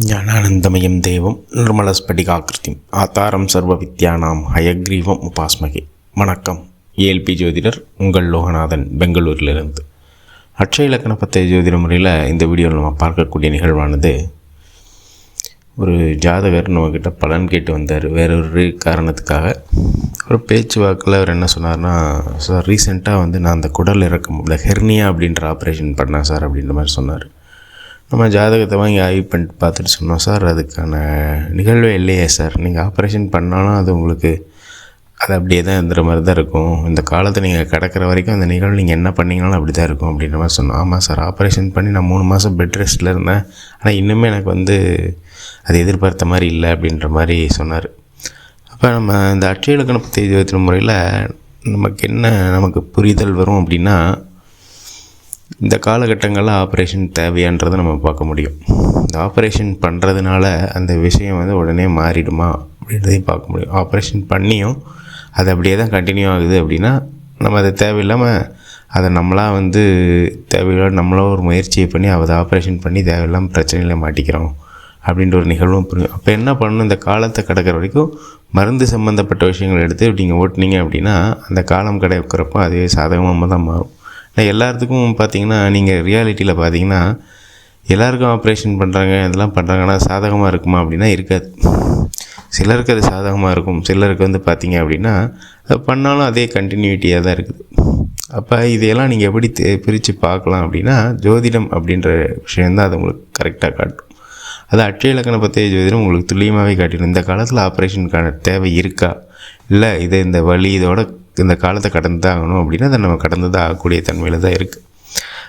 ஞானானந்தமயம் தேவம் நிர்மலஸ்படிகாக்கிருதிம் ஆதாரம் சர்வ வித்யானாம் ஹயக்ரீவம் உபாஸ்மகே. வணக்கம். ஏஎல்பி ஜோதிடர் உங்கள் லோகநாதன், பெங்களூரிலிருந்து. அட்சய இலக்கண பத்தய ஜோதிட முறையில் இந்த வீடியோவில் நம்ம பார்க்கக்கூடிய நிகழ்வானது, ஒரு ஜாதகர் நம்மக்கிட்ட பலன் கேட்டு வந்தார். வேறொரு காரணத்துக்காக ஒரு பேச்சுவாக்கில் அவர் என்ன சொன்னார்னா, சார் ரீசெண்டாக நான் அந்த குடல் இறக்கம், இந்த ஹெர்னியா அப்படின்ற ஆப்ரேஷன் பண்ணேன் சார் அப்படின்ற மாதிரி சொன்னார். நம்ம ஜாதகத்தை வாங்கி ஆய்வு பண்ணிட்டு பார்த்துட்டு சொன்னோம், சார் அதுக்கான நிகழ்வே இல்லையே சார், நீங்கள் ஆப்ரேஷன் பண்ணாலும் அது உங்களுக்கு அது அப்படியே தான் இருந்துற மாதிரி தான் இருக்கும், இந்த காலத்தை நீங்கள் கிடக்கிற வரைக்கும் அந்த நிகழ்வு நீங்கள் என்ன பண்ணிங்கனாலும் அப்படி தான் இருக்கும் அப்படின்ற மாதிரி சொன்னோம். ஆமாம் சார், ஆப்ரேஷன் பண்ணி நான் 3 மாதம் பெட் ரெஸ்ட்டில் இருந்தேன், ஆனால் இன்னுமே எனக்கு அது எதிர்பார்த்த மாதிரி இல்லை அப்படின்ற மாதிரி சொன்னார். அப்போ நம்ம இந்த அட்சய இலக்கண பத்தய ஜோதிட முறையில் நமக்கு புரிதல் வரும் அப்படின்னா, இந்த காலகட்டங்களில் ஆப்ரேஷன் தேவையான்றதை நம்ம பார்க்க முடியும். இந்த ஆப்ரேஷன் பண்ணுறதுனால அந்த விஷயம் உடனே மாறிடுமா அப்படின்றதையும் பார்க்க முடியும். ஆப்ரேஷன் பண்ணியும் அது அப்படியே தான் கண்டினியூ ஆகுது அப்படின்னா, நம்ம அதை தேவையில்லாமல் அதை நம்மளாக தேவையில்லாம நம்மளாக ஒரு முயற்சியை பண்ணி அதை ஆப்ரேஷன் பண்ணி தேவையில்லாமல் பிரச்சனையில் மாட்டிக்கிறோம் அப்படின்ற ஒரு நிகழ்வும் புரியும். அப்போ என்ன பண்ணணும், இந்த காலத்தை கடக்கிற வரைக்கும் மருந்து சம்மந்தப்பட்ட விஷயங்கள் எடுத்து நீங்கள் ஓட்டினீங்க அப்படின்னா அந்த காலம் கிடைக்கிறப்போ அதுவே சாதகமாக தான் மாறும். எல்லாத்துக்கும் பார்த்திங்கன்னா, நீங்கள் ரியாலிட்டியில் பார்த்தீங்கன்னா எல்லாருக்கும் ஆப்ரேஷன் பண்ணுறாங்க, இதெல்லாம் பண்ணுறாங்கன்னா சாதகமாக இருக்குமா அப்படின்னா இருக்காது. சிலருக்கு அது சாதகமாக இருக்கும், சிலருக்கு பார்த்திங்க அப்படின்னா அது பண்ணாலும் அதே கண்டினியூட்டியாக தான் இருக்குது. அப்போ இதையெல்லாம் நீங்கள் எப்படி பிரித்து பார்க்கலாம் அப்படின்னா, ஜோதிடம் அப்படின்ற விஷயந்தான் அது உங்களுக்கு கரெக்டாக காட்டும். அது அட்சய இலக்கண பத்தய ஜோதிடம் உங்களுக்கு துல்லியமாகவே காட்டிடும். இந்த காலத்தில் ஆப்ரேஷனுக்கான தேவை இருக்கா, இல்லை இந்த வலி இதோட இந்த காலத்தை கடந்து தான் ஆகணும் அப்படின்னா அதை நம்ம கடந்து தான் ஆகக்கூடிய தன்மையில் தான் இருக்குது.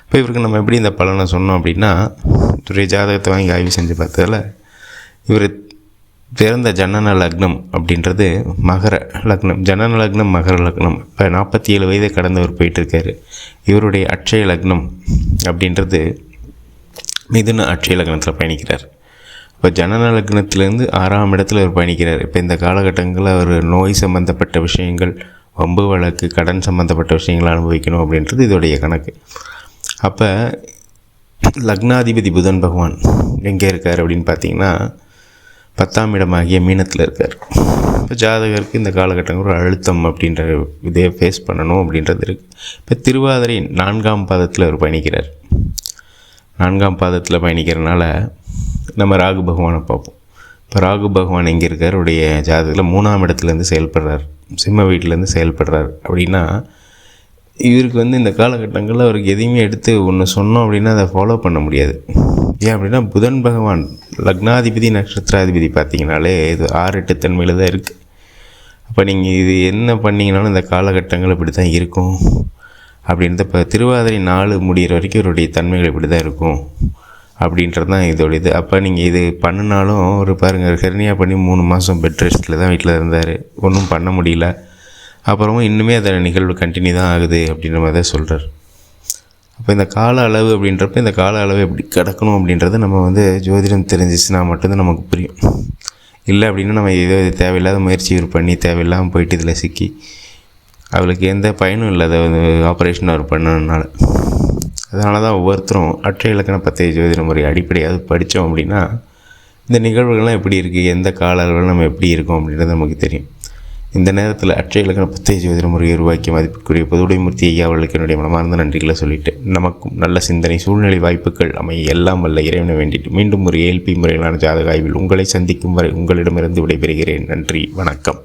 இப்போ இவருக்கு நம்ம எப்படி இந்த பலனை சொன்னோம் அப்படின்னா, இவருடைய ஜாதகத்தை வாங்கி ஆய்வு செஞ்சு பார்த்ததில் இவர் பிறந்த ஜனன லக்னம் அப்படின்றது மகர லக்னம். ஜனன லக்னம் மகர லக்னம். இப்போ 47 வயதை கடந்தவர் போயிட்டுருக்காரு. இவருடைய அட்சய லக்னம் அப்படின்றது மிதுன அட்சய லக்னத்தில் பயணிக்கிறார். இப்போ ஜனன லக்னத்திலேருந்து 6ஆம் இடத்துல அவர் பயணிக்கிறார். இப்போ இந்த காலகட்டங்களில் அவர் நோய் சம்மந்தப்பட்ட விஷயங்கள், வம்பு வழக்கு, கடன் சம்மந்தப்பட்ட விஷயங்களை அனுபவிக்கணும் அப்படின்றது இதோடைய கணக்கு. அப்போ லக்னாதிபதி புதன் பகவான் எங்கே இருக்கார் அப்படின்னு பார்த்தீங்கன்னா 10ஆம் இடமாகிய மீனத்தில் இருக்கார். இப்போ ஜாதகருக்கு இந்த காலகட்டங்கள் ஒரு அழுத்தம் அப்படின்ற இதே ஃபேஸ் பண்ணணும் அப்படின்றது இருக்குது. இப்போ திருவாதிரை 4ஆம் பாதத்தில் அவர் பயணிக்கிறார். 4ஆம் பாதத்தில் பயணிக்கிறதுனால நம்ம ராகு பகவானை பார்ப்போம். இப்போ ராகு பகவான் எங்கே இருக்கார், அவருடைய ஜாதகத்தில் 3ஆம் இடத்துலேருந்து செயல்படுறார், சிம்ம வீட்டிலேருந்து செயல்படுறார். அப்படின்னா இவருக்கு இந்த காலகட்டங்களில் அவருக்கு எதையுமே எடுத்து ஒன்று சொன்னோம் அப்படின்னா அதை ஃபாலோ பண்ண முடியாது. ஏன் அப்படின்னா புதன் பகவான் லக்னாதிபதி நட்சத்திராதிபதி பார்த்திங்கனாலே இது 6-8 தன்மையில் தான் இருக்குது. அப்போ நீங்கள் இது என்ன பண்ணிங்கனாலும் இந்த காலகட்டங்கள் இப்படி தான் இருக்கும் அப்படின்றத, இப்போ திருவாதிரை 4 முடிகிற வரைக்கும் இவருடைய தன்மைகள் இப்படி தான் இருக்கும் அப்படின்றது தான் இதோட இது. அப்போ நீங்கள் இது பண்ணினாலும் ஒரு பாருங்கள், ஹெர்னியா பண்ணி 3 மாதம் பெட் ரெஸ்ட்டில் தான் வீட்டில் இருந்தார், ஒன்றும் பண்ண முடியல. அப்புறமும் இன்னுமே அதை நிகழ்வு கண்டினியூ தான் ஆகுது அப்படின்ற மாதிரி தான் சொல்கிறார். அப்போ இந்த கால அளவு அப்படின்றப்ப இந்த கால அளவு எப்படி கிடக்கணும் அப்படின்றது நம்ம ஜோதிடம் தெரிஞ்சிச்சுன்னா மட்டும்தான் நமக்கு புரியும். இல்லை அப்படின்னா நம்ம ஏதோ தேவையில்லாத முயற்சி பண்ணி தேவையில்லாமல் போயிட்டு இதில் சிக்கி அவளுக்கு எந்த பயனும் இல்லை அதை ஆப்ரேஷன் அவர் பண்ணனால. அதனால தான் ஒவ்வொருத்தரும் அட்சய இலக்கண பத்தய ஜோதிட முறை அடிப்படையாக படித்தோம் அப்படின்னா இந்த நிகழ்வுகள்லாம் எப்படி இருக்குது, எந்த கால அளவில் நம்ம எப்படி இருக்கோம் அப்படின்றது நமக்கு தெரியும். இந்த நேரத்தில் அட்சய இலக்கண பத்தய ஜோதிட முறையை உருவாக்கிய மதிப்புக்குரிய பொதுவுடைமூர்த்தி ஐயா அவர்களுக்கு என்னுடைய மனமார்ந்த நன்றிகளை சொல்லிவிட்டு, நமக்கும் நல்ல சிந்தனை, சூழ்நிலை, வாய்ப்புகள் அமைய எல்லாம் வல்ல இறைவனை வேண்டிட்டு மீண்டும் ஒரு ஏஎல்பி முறையிலான ஜாதக ஆய்வில் உங்களை சந்திக்கும் வரை உங்களிடமிருந்து விடைபெறுகிறேன். நன்றி, வணக்கம்.